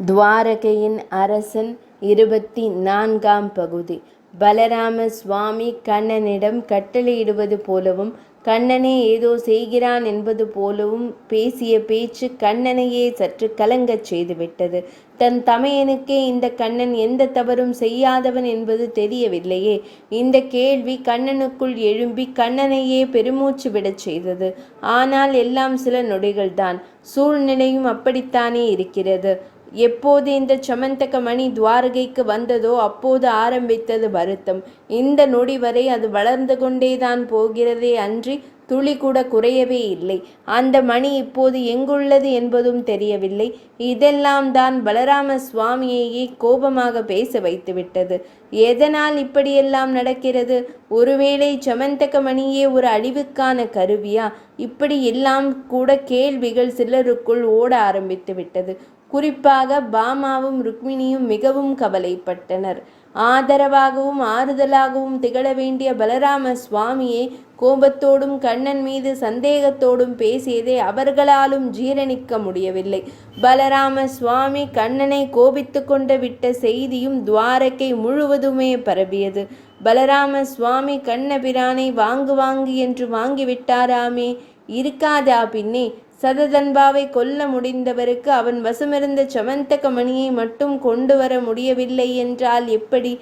துவாரகையின் அரசன் 24ஆம் பகுதி. பலராம சுவாமி கண்ணனிடம் கட்டளையிடுவது போலவும் கண்ணனே ஏதோ செய்கிறான் என்பது போலவும் பேசிய பேச்சு கண்ணனையே சற்று கலங்கச் செய்துவிட்டது. தன் தமையனுக்கே இந்த கண்ணன் எந்த தவறும் செய்யாதவன் என்பது தெரியவில்லையே. இந்த கேள்வி கண்ணனுக்குள் எழும்பி கண்ணனையே பெருமூச்சு விடச் செய்தது. ஆனால் எல்லாம் சில நொடிகள்தான். சூழ்நிலையும் அப்படித்தானே இருக்கிறது. எப்போது இந்த சமந்தக மணி துவாரகைக்கு வந்ததோ அப்போது ஆரம்பித்தது வருத்தம். இந்த நொடி வரை அது வளர்ந்து கொண்டேதான் போகிறதே அன்றி துளி கூட குறையவே இல்லை. அந்த மணி இப்போது எங்குள்ளது என்பதும் தெரியவில்லை. இதெல்லாம் தான் பலராம சுவாமியையே கோபமாக பேச வைத்துவிட்டது. எதனால் இப்படியெல்லாம் நடக்கிறது? ஒருவேளை சமந்தக மணியே ஒரு அழிவுக்கான கருவியா? இப்படி எல்லாம் கூட கேள்விகள் சிலருக்குள் ஓட ஆரம்பித்து விட்டது. குறிப்பாக பாமாவும் ருக்மிணியும் மிகவும் கவலைப்பட்டனர். ஆதரவாகவும் ஆறுதலாகவும் திகழ வேண்டிய பலராம சுவாமியே கோபத்தோடும் கண்ணன் மீது சந்தேகத்தோடும் பேசியதை அவர்களாலும் ஜீரணிக்க முடியவில்லை. பலராம சுவாமி கண்ணனை கோபித்து கொண்டு விட்ட செய்தியும் துவாரகை முழுவதுமே பரவியது. பலராம சுவாமி கண்ணபிரானை வாங்கு என்று வாங்கிவிட்டாராமே. இருக்காதா பின்னே? சததன்பாவை கொல்ல முடிந்தவருக்கு அவன் வசமிருந்த சமந்தக மணியை மட்டும் கொண்டு வர முடியவில்லை என்றால் எப்படி?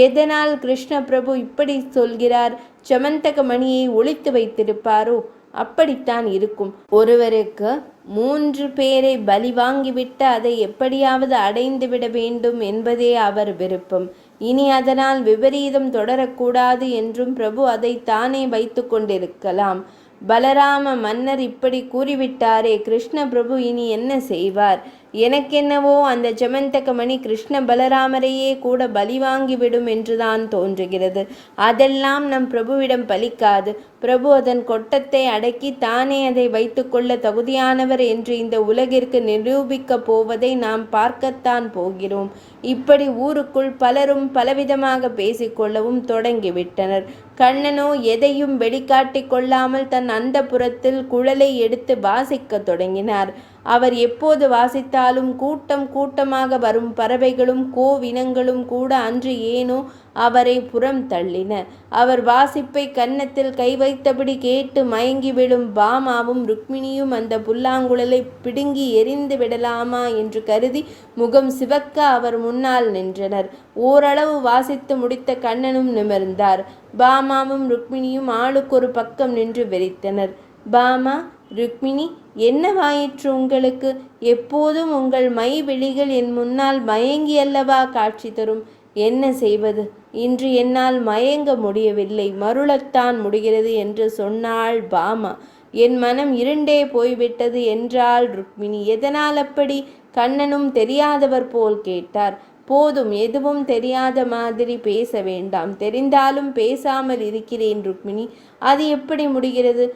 எதனால் கிருஷ்ண பிரபு இப்படி சொல்கிறார்? சமந்தக மணியை ஒளித்து வைத்திருப்பாரோ? அப்படித்தான் இருக்கும். ஒருவருக்கு 3 பேரை பலி வாங்கிவிட்டு அதை எப்படியாவது அடைந்து விட வேண்டும் என்பதே அவர் விருப்பம். இனி அதனால் விபரீதம் தொடரக்கூடாது என்றும் பிரபு அதை தானே வைத்து கொண்டிருக்கலாம். பலராம மன்னர் இப்படி கூறிவிட்டாரே, கிருஷ்ண பிரபு இனி என்ன செய்வார்? எனக்கென்னவோ அந்த சமந்தக மணி கிருஷ்ண பலராமரையே கூட பலி வாங்கிவிடும் என்றுதான் தோன்றுகிறது. அதெல்லாம் நம் பிரபுவிடம் பலிக்காது. பிரபு அதன் கொட்டத்தை அடக்கி தானே அதை வைத்துக்கொள்ள தகுதியானவர் என்று இந்த உலகிற்கு நிரூபிக்கப் போவதை நாம் பார்க்கத்தான் போகிறோம். இப்படி ஊருக்குள் பலரும் பலவிதமாக பேசிக்கொள்ளவும் தொடங்கிவிட்டனர். கண்ணனோ எதையும் வெளிக்காட்டிக் கொள்ளாமல் தன் அந்தப்புரத்தில் குழலை எடுத்து வாசிக்க தொடங்கினார். அவர் எப்போது வாசித்தாலும் கூட்டம் கூட்டமாக வரும் பறவைகளும் கோவினங்களும் கூட அன்று ஏனோ அவரை புறம் தள்ளின. அவர் வாசிப்பை கன்னத்தில் கை வைத்தபடி கேட்டு மயங்கி விடும் பாமாவும் ருக்மிணியும் அந்த புல்லாங்குழலை பிடுங்கி எரிந்து விடலாமா என்று கருதி முகம் சிவக்க அவர் முன்னால் நின்றனர். ஓரளவு வாசித்து முடித்த கண்ணனும் நிமிர்ந்தார். பாமாவும் ருக்மிணியும் ஆளுக்கொரு பக்கம் நின்று வெறித்தனர். பாமா, ருக்மிணி, என்னவாயிற்று உங்களுக்கு? எப்போதும் உங்கள் மை விழிகள் என் முன்னால் மயங்கி அல்லவா காட்சி தரும். என்ன செய்வது? இன்று என்னால் மயங்க முடியவில்லை, மருளத்தான் முடிகிறது என்று சொன்னாள் பாமா. என் மனம் இருண்டே போய்விட்டது என்றாள் ருக்மிணி. எதனால் அப்படி? கண்ணனும் தெரியாதவர் போல் கேட்டார். போதும், எதுவும் தெரியாத மாதிரி பேச வேண்டாம். தெரிந்தாலும் பேசாமல் இருக்கிறேன் ருக்மிணி. அது எப்படி முடிகிறது?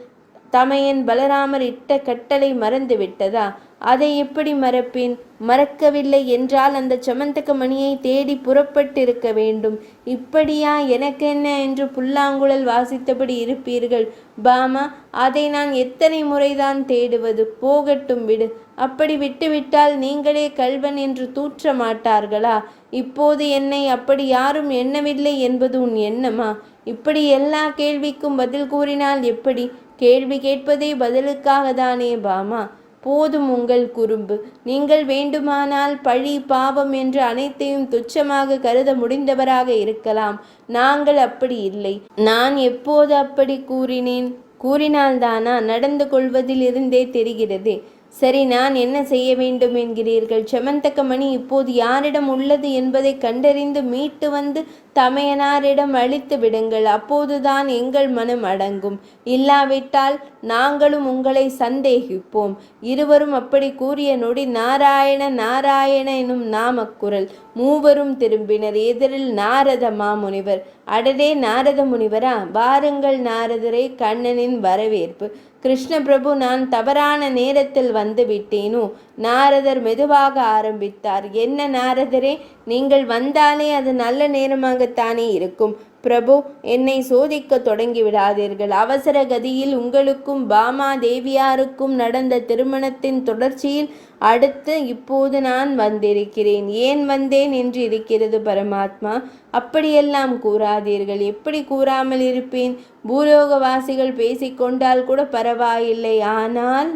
தமையன் பலராமர் இட்ட கட்டளை மறந்து விட்டதா? அதை எப்படி மறப்பேன்? மறக்கவில்லை என்றால் அந்த சமந்தக மணியை தேடி புறப்பட்டிருக்க வேண்டும். இப்படியா எனக்கென்ன என்று புல்லாங்குழல் வாசித்தபடி இருப்பீர்கள்? பாமா, அதை நான் எத்தனை முறைதான் தேடுவது? போகட்டும், விடு. அப்படி விட்டுவிட்டால் நீங்களே கள்வன் என்று தூற்ற மாட்டார்களா? இப்போது என்னை அப்படி யாரும் எண்ணவில்லை என்பது உன் எண்ணமா? இப்படி எல்லா கேள்விக்கும் பதில் கூறினால் எப்படி? கேள்வி கேட்பதே பதிலுக்காக தானே பாமா. போதும் உங்கள் குறும்பு. நீங்கள் வேண்டுமானால் பழி பாவம் என்று அனைத்தையும் துச்சமாக கருத முடிந்தவராக இருக்கலாம். நாங்கள் அப்படி இல்லை. நான் எப்போது அப்படி கூறினேன்? கூறினால்தானா? நடந்து கொள்வதில் இருந்தே தெரிகிறதே. சரி, நான் என்ன செய்ய வேண்டும் என்கிறீர்கள்? சமந்தக மணி இப்போது யாரிடம் உள்ளது என்பதை கண்டறிந்து மீட்டு வந்து தமையனாரிடம் அளித்து விடுங்கள். அப்போதுதான் எங்கள் மனம் அடங்கும். இல்லாவிட்டால் நாங்களும் உங்களை சந்தேகிப்போம். இருவரும் அப்படி கூறிய நொடி நாராயண நாராயண எனும் நாமக்குரல். மூவரும் திரும்பினர். எதிரில் நாரத மாமுனிவர். அடடே, நாரத முனிவரா? வாருங்கள் நாரதரை. கண்ணனின் வரவேற்பு. கிருஷ்ண பிரபு, நான் தவறான நேரத்தில் வந்து விட்டேனோ? நாரதர் மெதுவாக ஆரம்பித்தார். என்ன நாரதரே, நீங்கள் வந்தாலே அது நல்ல நேரமாகத்தானே இருக்கும். பிரபு, என்னை சோதிக்க தொடங்கி விடாதீர்கள். அவசர கதியில் உங்களுக்கும் பாமா தேவியாருக்கும் நடந்த திருமணத்தின் தொடர்ச்சியில் அடுத்து இப்போது நான் வந்திருக்கிறேன். ஏன் வந்தேன் என்று இருக்கிறது பரமாத்மா. அப்படியெல்லாம் கூறாதீர்கள். எப்படி கூறாமல் இருப்பேன்? பூலோகவாசிகள் பேசிக்கொண்டால் கூட பரவாயில்லை. ஆனால்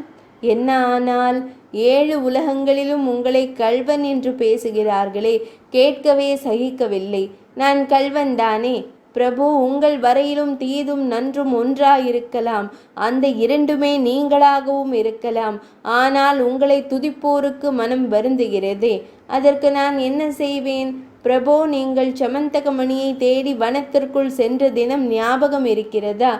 என்ன ஆனால்? 7 உலகங்களிலும் உங்களை கள்வன் என்று பேசுகிறார்களே, கேட்கவே சகிக்கவில்லை. நான் கள்வன்தானே? பிரபு, உங்கள் வரையிலும் தீதும் நன்றும் ஒன்றாயிருக்கலாம். அந்த இரண்டுமே நீங்களாகவும் இருக்கலாம். ஆனால் உங்களை துதிப்போருக்கு மனம் வருந்துகிறதே, அதற்கு நான் என்ன செய்வேன்? பிரபு, நீங்கள் சமந்தகமணியை தேடி வனத்திற்குள் சென்ற தினம் ஞாபகம் இருக்கிறதா?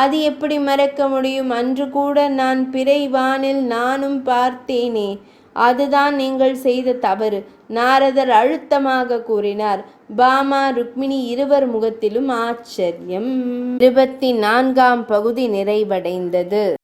அது எப்படி மறக்க முடியும்? அன்று கூட நான் பிறை வானில் நானும் பார்த்தேனே. அதுதான் நீங்கள் செய்த தவறு, நாரதர் அழுத்தமாக கூறினார். பாமா ருக்மிணி இருவர் முகத்திலும் ஆச்சரியம். 24ஆம் பகுதி நிறைவடைந்தது.